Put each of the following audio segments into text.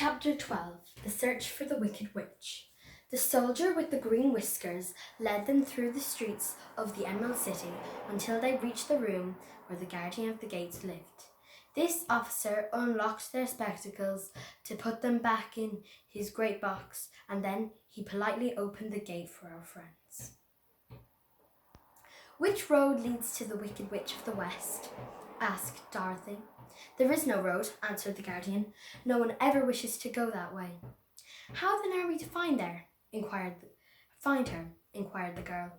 Chapter 12. The Search for the Wicked Witch. The soldier with the green whiskers led them through the streets of the Emerald City until they reached the room where the guardian of the gates lived. This officer unlocked their spectacles to put them back in his great box, and then he politely opened the gate for our friends. "Which road leads to the Wicked Witch of the West?" asked Dorothy. "There is no road," answered the guardian. "No one ever wishes to go that way." "How then are we to find her?" inquired the girl.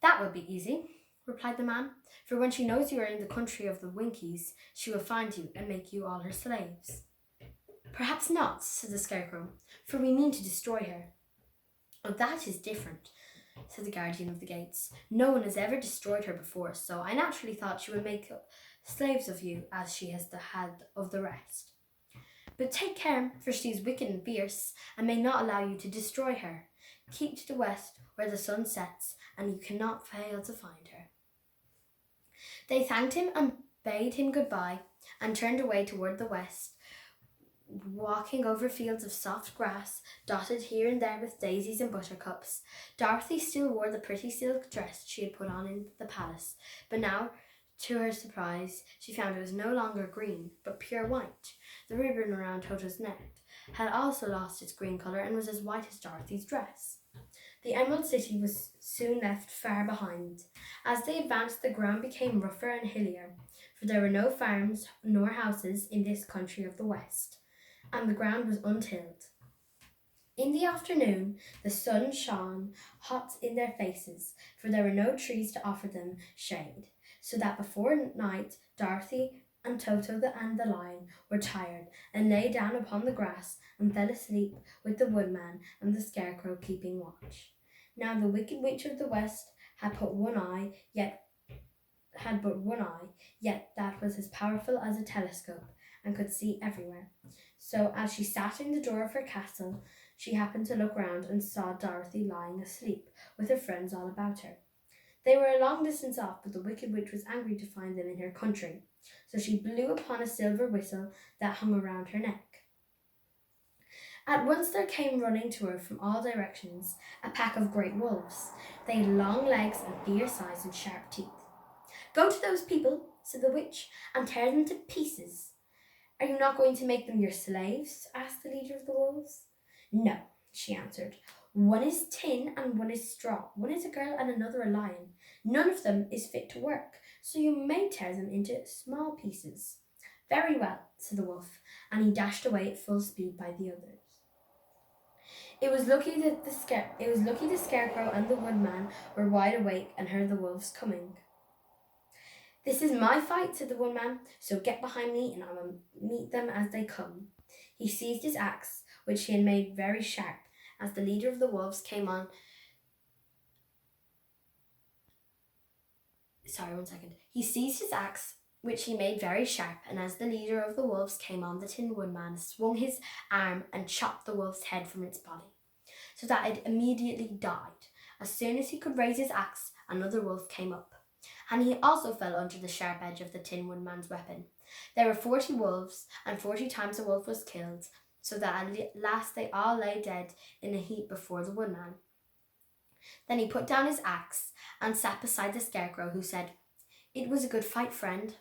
"That will be easy," replied the man, "for when she knows you are in the country of the Winkies, she will find you and make you all her slaves." "Perhaps not," said the Scarecrow, "for we mean to destroy her." "Oh, that is different," said the guardian of the gates. "No one has ever destroyed her before, so I naturally thought she would make slaves of you, as she has had of the rest. But take care, for she is wicked and fierce, and may not allow you to destroy her. Keep to the west, where the sun sets, and you cannot fail to find her." They thanked him and bade him goodbye, and turned away toward the west, walking over fields of soft grass, dotted here and there with daisies and buttercups. Dorothy still wore the pretty silk dress she had put on in the palace, but now, to her surprise, she found it was no longer green, but pure white. The ribbon around Toto's neck had also lost its green color and was as white as Dorothy's dress. The Emerald City was soon left far behind. As they advanced, the ground became rougher and hillier, for there were no farms nor houses in this country of the West, and the ground was untilled. In the afternoon, the sun shone hot in their faces, for there were no trees to offer them shade, so that before night Dorothy and Toto and the lion were tired and lay down upon the grass and fell asleep with the woodman and the Scarecrow keeping watch. Now the Wicked Witch of the West had but one eye, yet that was as powerful as a telescope and could see everywhere. So as she sat in the door of her castle, she happened to look round and saw Dorothy lying asleep with her friends all about her. They were a long distance off, but the Wicked Witch was angry to find them in her country, so she blew upon a silver whistle that hung around her neck. At once there came running to her from all directions a pack of great wolves. They had long legs and fierce eyes and sharp teeth. "Go to those people," said the witch, "and tear them to pieces." "Are you not going to make them your slaves?" asked the leader of the wolves. "No," she answered. "One is tin and one is straw. One is a girl and another a lion. None of them is fit to work, so you may tear them into small pieces." "Very well," said the wolf, and he dashed away at full speed by the others. It was lucky the Scarecrow and the Woodman were wide awake and heard the wolves coming. "This is my fight," said the Woodman, "so get behind me and I will meet them as they come." He seized his axe, which he had made very sharp, as the leader of the wolves came on. He seized his axe, which he made very sharp, and as the leader of the wolves came on, the Tin Woodman swung his arm and chopped the wolf's head from its body, so that it immediately died. As soon as he could raise his axe, another wolf came up, and he also fell under the sharp edge of the Tin Woodman's weapon. There were 40 wolves, and 40 times a wolf was killed, so that at last they all lay dead in a heap before the Woodman. Then he put down his axe and sat beside the Scarecrow, who said, "It was a good fight, friend."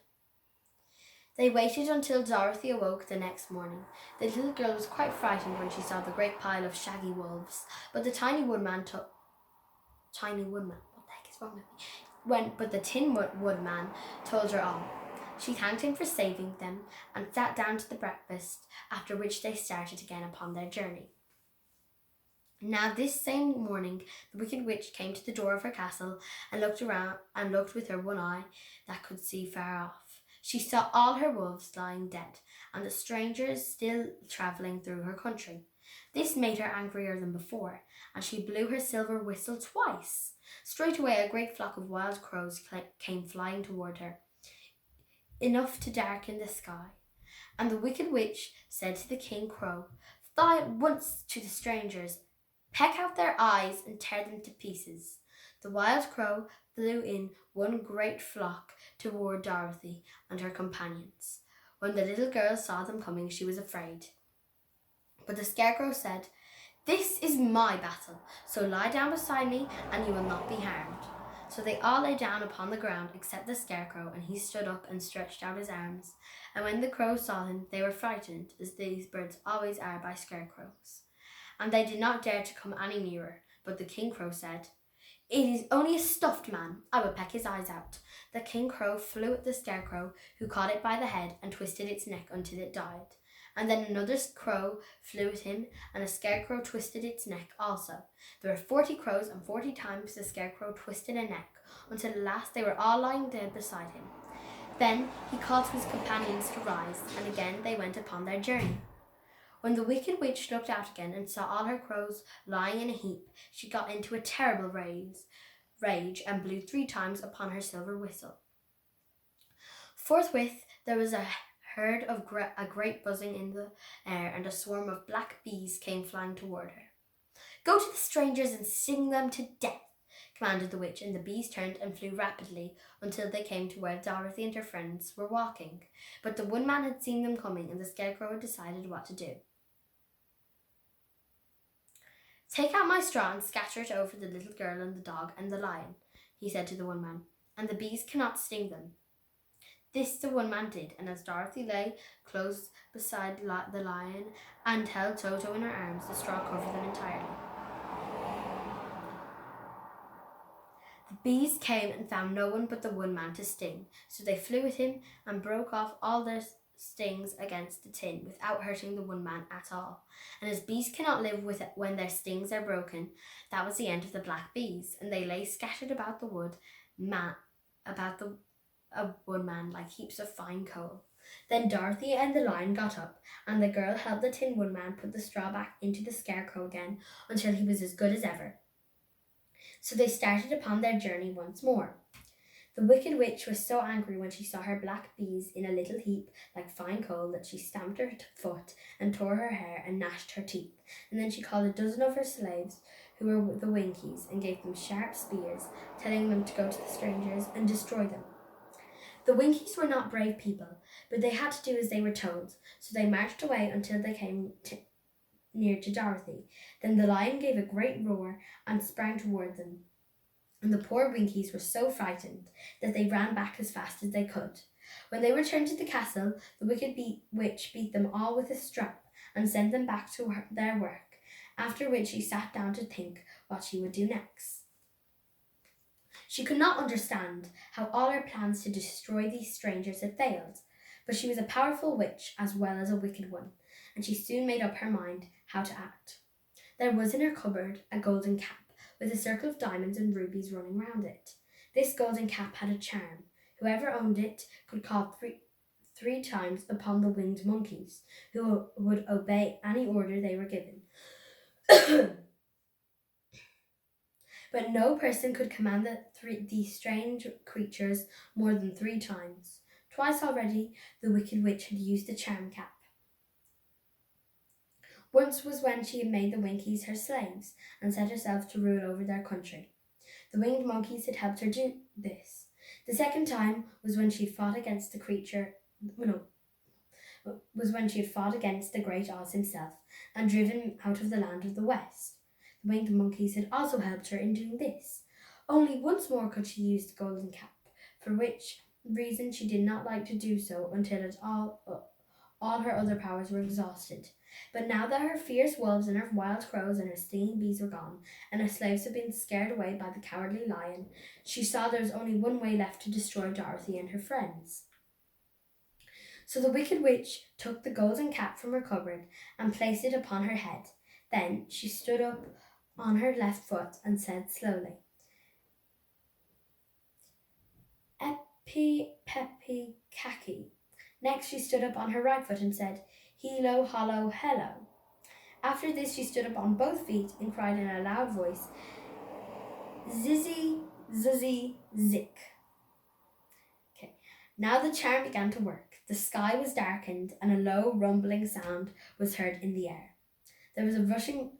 They waited until Dorothy awoke the next morning. The little girl was quite frightened when she saw the great pile of shaggy wolves, but the What the heck is wrong with me? But the Tin Woodman told her all. She thanked him for saving them and sat down to the breakfast, after which they started again upon their journey. Now this same morning the Wicked Witch came to the door of her castle and looked with her one eye that could see far off. She saw all her wolves lying dead, and the strangers still travelling through her country. This made her angrier than before, and she blew her silver whistle twice. Straightway a great flock of wild crows came flying toward her, enough to darken the sky. And the Wicked Witch said to the King Crow, "Fly at once to the strangers, peck out their eyes and tear them to pieces." The wild crow flew in one great flock toward Dorothy and her companions. When the little girl saw them coming, she was afraid. But the Scarecrow said, "This is my battle, so lie down beside me and you will not be harmed." So they all lay down upon the ground except the Scarecrow, and he stood up and stretched out his arms. And when the crows saw him, they were frightened, as these birds always are by scarecrows. And they did not dare to come any nearer. But the King Crow said, "It is only a stuffed man. I will peck his eyes out." The King Crow flew at the Scarecrow, who caught it by the head and twisted its neck until it died. And then another crow flew at him, and a Scarecrow twisted its neck also. There were 40 crows, and 40 times the Scarecrow twisted a neck, until at last they were all lying dead beside him. Then he called to his companions to rise, and again they went upon their journey. When the Wicked Witch looked out again and saw all her crows lying in a heap, she got into a terrible rage and blew 3 times upon her silver whistle. Forthwith there was a herd of a great buzzing in the air, and a swarm of black bees came flying toward her. "Go to the strangers and sting them to death," commanded the witch, and the bees turned and flew rapidly until they came to where Dorothy and her friends were walking. But the woodman had seen them coming, and the Scarecrow had decided what to do. "Take out my straw and scatter it over the little girl and the dog and the lion," he said to the woodman, "and the bees cannot sting them." This the woodman did, and as Dorothy lay close beside the lion and held Toto in her arms, the straw covered them entirely. The bees came and found no one but the woodman to sting, so they flew at him and broke off all their stings against the tin without hurting the woodman at all. And as bees cannot live with it when their stings are broken, that was the end of the black bees, and they lay scattered about the woodman like heaps of fine coal. Then Dorothy and the lion got up, and the girl helped the Tin Woodman put the straw back into the Scarecrow again until he was as good as ever. So they started upon their journey once more. The Wicked Witch was so angry when she saw her black bees in a little heap like fine coal that she stamped her foot and tore her hair and gnashed her teeth. And then she called a dozen of her slaves, who were the Winkies, and gave them sharp spears, telling them to go to the strangers and destroy them. The Winkies were not brave people, but they had to do as they were told, so they marched away until they came near to Dorothy. Then the lion gave a great roar and sprang toward them, and the poor Winkies were so frightened that they ran back as fast as they could. When they returned to the castle, the Wicked Witch beat them all with a strap and sent them back to their work, after which she sat down to think what she would do next. She could not understand how all her plans to destroy these strangers had failed, but she was a powerful witch as well as a wicked one, and she soon made up her mind how to act. There was in her cupboard a golden cap with a circle of diamonds and rubies running round it. This golden cap had a charm. Whoever owned it could call three times upon the winged monkeys, who would obey any order they were given. But no person could command these strange creatures more than 3 times. Twice already the Wicked Witch had used the charm cap. Once was when she had made the Winkies her slaves and set herself to rule over their country. The winged monkeys had helped her do this. The second time was when she fought against the Great Oz himself and driven him out of the land of the West. The winged monkeys had also helped her in doing this. Only once more could she use the golden cap, for which reason she did not like to do so until all her other powers were exhausted. But now that her fierce wolves and her wild crows and her stinging bees were gone, and her slaves had been scared away by the cowardly lion, she saw there was only one way left to destroy Dorothy and her friends. So the Wicked Witch took the golden cap from her cupboard and placed it upon her head. Then she stood up on her left foot and said slowly, "Epi, pepi, kaki." Next she stood up on her right foot and said, "Hilo, hollow, hello." After this she stood up on both feet and cried in a loud voice, "Zizzy, zuzzy, zik." Okay. Now the charm began to work. The sky was darkened and a low rumbling sound was heard in the air. There was a rushing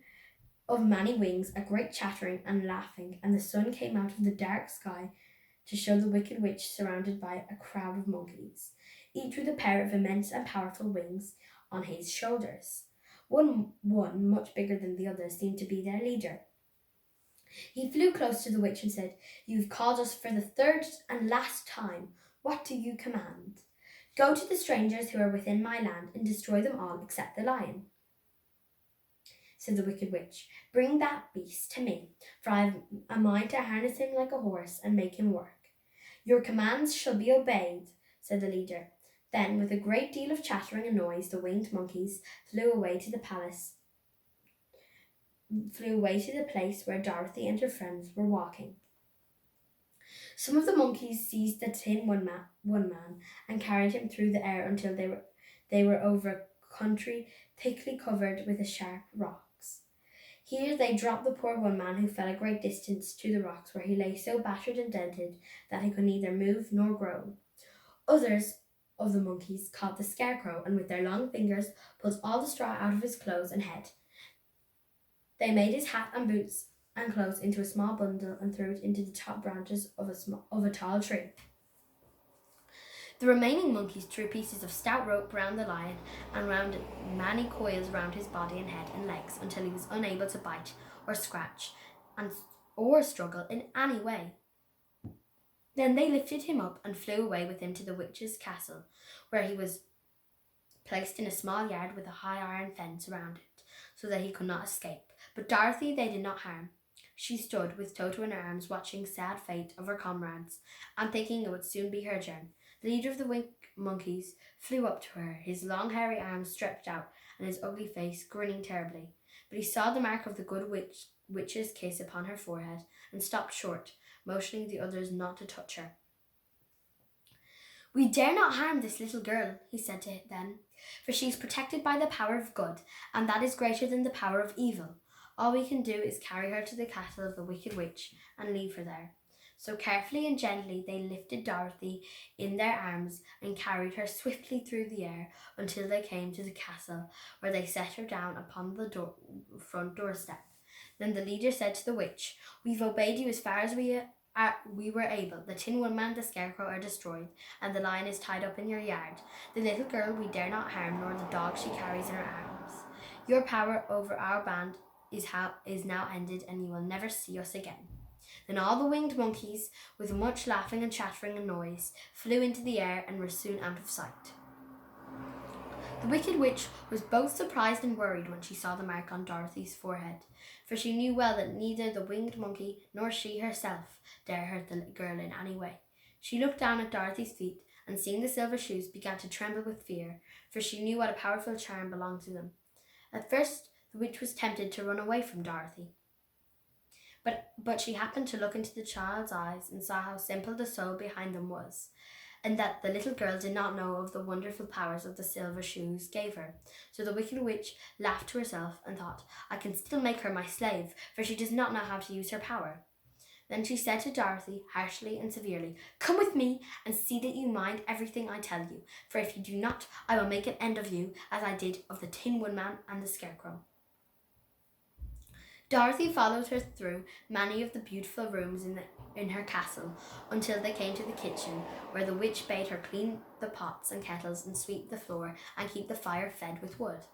of many wings, a great chattering and laughing, and the sun came out of the dark sky to show the Wicked Witch surrounded by a crowd of monkeys, each with a pair of immense and powerful wings on his shoulders. One much bigger than the others seemed to be their leader. He flew close to the witch and said, "You've called us for the third and last time. What do you command?" "Go to the strangers who are within my land and destroy them all except the lion," said the wicked witch. "Bring that beast to me, for I have a mind to harness him like a horse and make him work." "Your commands shall be obeyed," said the leader. Then, with a great deal of chattering and noise, the winged monkeys flew away to the place where Dorothy and her friends were walking. Some of the monkeys seized the tin one man and carried him through the air until they were over a country thickly covered with sharp rocks. Here they dropped the poor one man, who fell a great distance to the rocks, where he lay so battered and dented that he could neither move nor grow. Others of the monkeys caught the Scarecrow, and with their long fingers pulled all the straw out of his clothes and head. They made his hat and boots and clothes into a small bundle and threw it into the top branches of a tall tree. The remaining monkeys threw pieces of stout rope round the lion and wound many coils round his body and head and legs until he was unable to bite or scratch or struggle in any way. Then they lifted him up and flew away with him to the witch's castle, where he was placed in a small yard with a high iron fence around it, so that he could not escape. But Dorothy they did not harm. She stood with Toto in her arms, watching the sad fate of her comrades, and thinking it would soon be her turn. The leader of the monkeys flew up to her, his long hairy arms stretched out, and his ugly face grinning terribly. But he saw the mark of the good witch's kiss upon her forehead, and stopped short, motioning the others not to touch her. "We dare not harm this little girl," he said to them, "for she is protected by the power of good, and that is greater than the power of evil. All we can do is carry her to the castle of the wicked witch and leave her there." So carefully and gently they lifted Dorothy in their arms and carried her swiftly through the air until they came to the castle, where they set her down upon the front doorstep. Then the leader said to the witch, "We've obeyed you as far as we were able. The Tin Woodman and the Scarecrow are destroyed, and the lion is tied up in your yard. The little girl we dare not harm, nor the dog she carries in her arms. Your power over our band is now ended, and you will never see us again." Then all the winged monkeys, with much laughing and chattering and noise, flew into the air and were soon out of sight. The wicked witch was both surprised and worried when she saw the mark on Dorothy's forehead, for she knew well that neither the winged monkey nor she herself dare hurt the girl in any way. She looked down at Dorothy's feet, and seeing the silver shoes, began to tremble with fear, for she knew what a powerful charm belonged to them. At first, the witch was tempted to run away from Dorothy. But she happened to look into the child's eyes and saw how simple the soul behind them was, and that the little girl did not know of the wonderful powers of the silver shoes gave her. So the wicked witch laughed to herself and thought, "I can still make her my slave, for she does not know how to use her power." Then she said to Dorothy, harshly and severely, "Come with me and see that you mind everything I tell you, for if you do not, I will make an end of you, as I did of the Tin Woodman and the Scarecrow." Dorothy followed her through many of the beautiful rooms in her castle until they came to the kitchen, where the witch bade her clean the pots and kettles and sweep the floor and keep the fire fed with wood.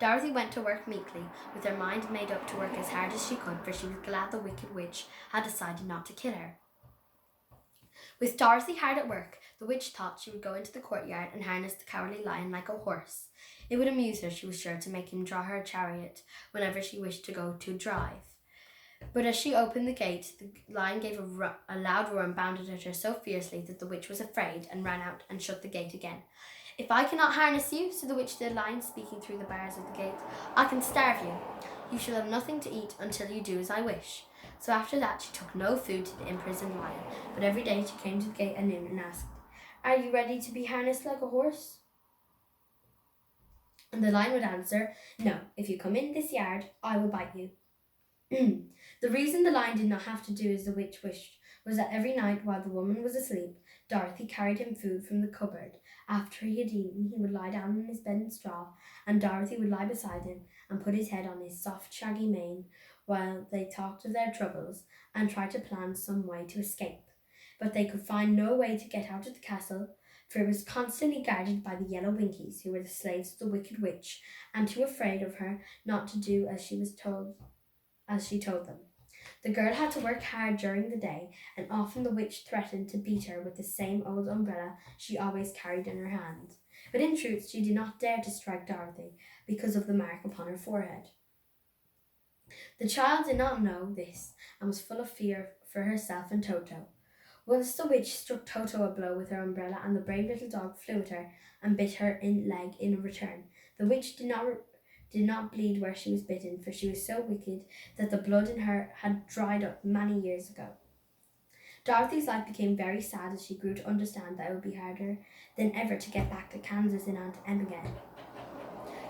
Dorothy went to work meekly, with her mind made up to work as hard as she could, for she was glad the wicked witch had decided not to kill her. With Dorothy hard at work, the witch thought she would go into the courtyard and harness the cowardly lion like a horse. It would amuse her, she was sure, to make him draw her chariot whenever she wished to go to drive. But as she opened the gate, the lion gave a loud roar and bounded at her so fiercely that the witch was afraid and ran out and shut the gate again. "If I cannot harness you," said the witch to the lion, speaking through the bars of the gate, "I can starve you. You shall have nothing to eat until you do as I wish." So after that she took no food to the imprisoned lion, but every day she came to the gate at noon and asked, "Are you ready to be harnessed like a horse?" And the lion would answer, "No, if you come in this yard, I will bite you." The reason the lion did not have to do as the witch wished was that every night while the woman was asleep, Dorothy carried him food from the cupboard. After he had eaten, he would lie down on his bed in straw, and Dorothy would lie beside him and put his head on his soft, shaggy mane while they talked of their troubles and tried to plan some way to escape. But they could find no way to get out of the castle, for it was constantly guarded by the yellow winkies, who were the slaves of the Wicked Witch, and too afraid of her not to do as she told them. The girl had to work hard during the day, and often the witch threatened to beat her with the same old umbrella she always carried in her hand. But in truth, she did not dare to strike Dorothy because of the mark upon her forehead. The child did not know this, and was full of fear for herself and Toto. Once the witch struck Toto a blow with her umbrella, and the brave little dog flew at her and bit her leg in return. The witch did not bleed where she was bitten, for she was so wicked that the blood in her had dried up many years ago. Dorothy's life became very sad as she grew to understand that it would be harder than ever to get back to Kansas and Aunt Em again.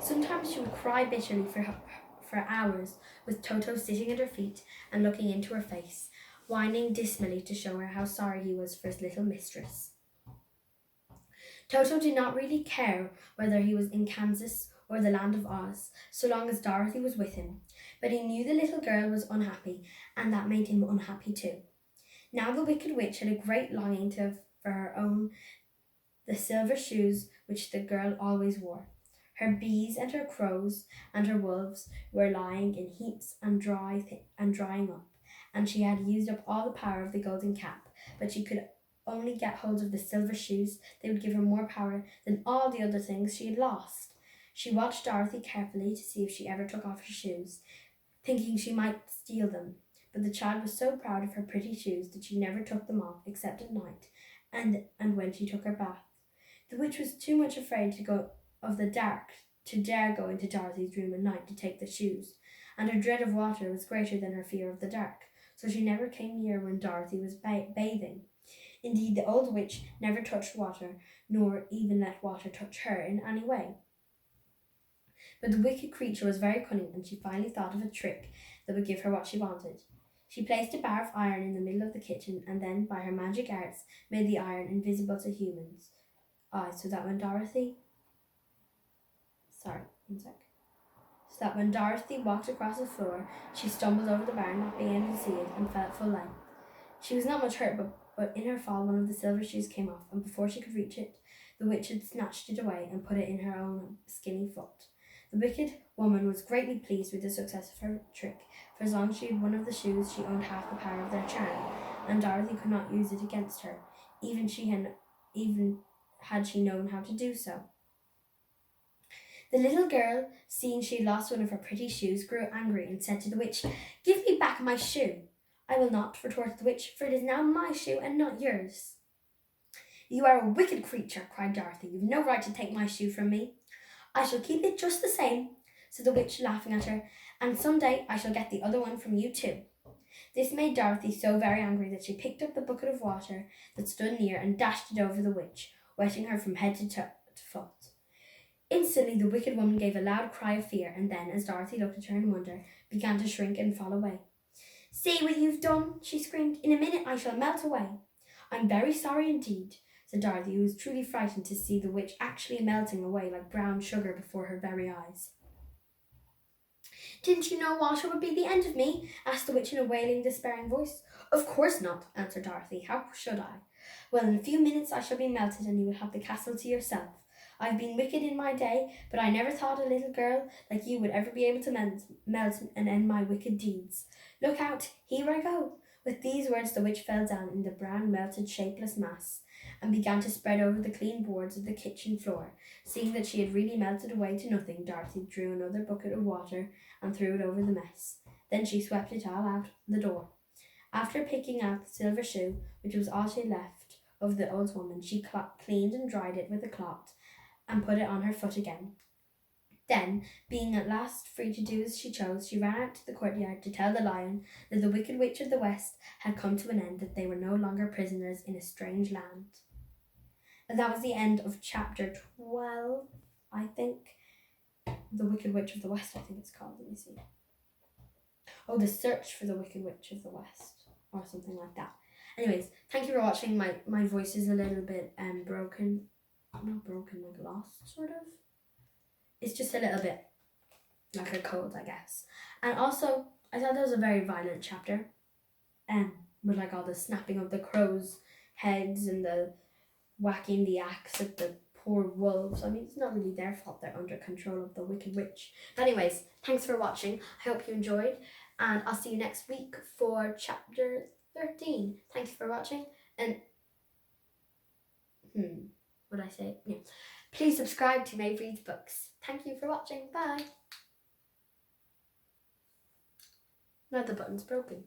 Sometimes she would cry bitterly for hours, with Toto sitting at her feet and looking into her face, whining dismally to show her how sorry he was for his little mistress. Toto did not really care whether he was in Kansas or the land of Oz, so long as Dorothy was with him, but he knew the little girl was unhappy, and that made him unhappy too. Now the Wicked Witch had a great longing for her own the silver shoes which the girl always wore. Her bees and her crows and her wolves were lying in heaps and drying up, and she had used up all the power of the golden cap, but she could only get hold of the silver shoes. They would give her more power than all the other things she had lost. She watched Dorothy carefully to see if she ever took off her shoes, thinking she might steal them, but the child was so proud of her pretty shoes that she never took them off except at night and when she took her bath. The witch was too much afraid of the dark to dare go into Dorothy's room at night to take the shoes, and her dread of water was greater than her fear of the dark, so she never came near when Dorothy was bathing. Indeed, the old witch never touched water, nor even let water touch her in any way. But the wicked creature was very cunning, and she finally thought of a trick that would give her what she wanted. She placed a bar of iron in the middle of the kitchen, and then, by her magic arts, made the iron invisible to humans' eyes, so that when Dorothy walked across the floor, she stumbled over the bar, not being able to see it, and fell at full length. She was not much hurt, but in her fall one of the silver shoes came off, and before she could reach it, the witch had snatched it away and put it in her own skinny foot. The wicked woman was greatly pleased with the success of her trick, for as long as she had one of the shoes, she owned half the power of their charm, and Dorothy could not use it against her, even had she known how to do so. The little girl, seeing she had lost one of her pretty shoes, grew angry and said to the witch, "Give me back my shoe." "I will not," retorted the witch, "for it is now my shoe and not yours." "You are a wicked creature," cried Dorothy. "You've no right to take my shoe from me." "I shall keep it just the same," said the witch, laughing at her, "and some day I shall get the other one from you too." This made Dorothy so very angry that she picked up the bucket of water that stood near and dashed it over the witch, wetting her from head to foot. Instantly the wicked woman gave a loud cry of fear, and then, as Dorothy looked at her in wonder, began to shrink and fall away. "See what you've done," she screamed. "In a minute I shall melt away." "I'm very sorry indeed," said Dorothy, who was truly frightened to see the witch actually melting away like brown sugar before her very eyes. "Didn't you know water would be the end of me?" asked the witch in a wailing, despairing voice. "Of course not," answered Dorothy. "How should I?" "Well, in a few minutes I shall be melted, and you will have the castle to yourself. I've been wicked in my day, but I never thought a little girl like you would ever be able to melt and end my wicked deeds. Look out, here I go." With these words the witch fell down in the brown, melted, shapeless mass, and began to spread over the clean boards of the kitchen floor. Seeing that she had really melted away to nothing, Dorothy drew another bucket of water and threw it over the mess. Then she swept it all out the door. After picking out the silver shoe, which was all she had left of the old woman, she cleaned and dried it with a cloth and put it on her foot again. Then, being at last free to do as she chose, she ran out to the courtyard to tell the lion that the Wicked Witch of the West had come to an end, that they were no longer prisoners in a strange land. And that was the end of chapter 12, I think. The Wicked Witch of the West, I think it's called. Let me see. Oh, The Search for the Wicked Witch of the West, or something like that. Anyways, thank you for watching. My voice is a little bit broken. Not broken, like lost, sort of. It's just a little bit like a cold, I guess. And also, I thought that was a very violent chapter. With like all the snapping of the crows' heads and the whacking the axe at the poor wolves. I mean, it's not really their fault, they're under control of the Wicked Witch. But anyways, thanks for watching. I hope you enjoyed, and I'll see you next week for chapter 13. Thanks for watching, and what did I say? Yeah. Please subscribe to Maeve Reads Books. Thank you for watching. Bye. Now the button's broken.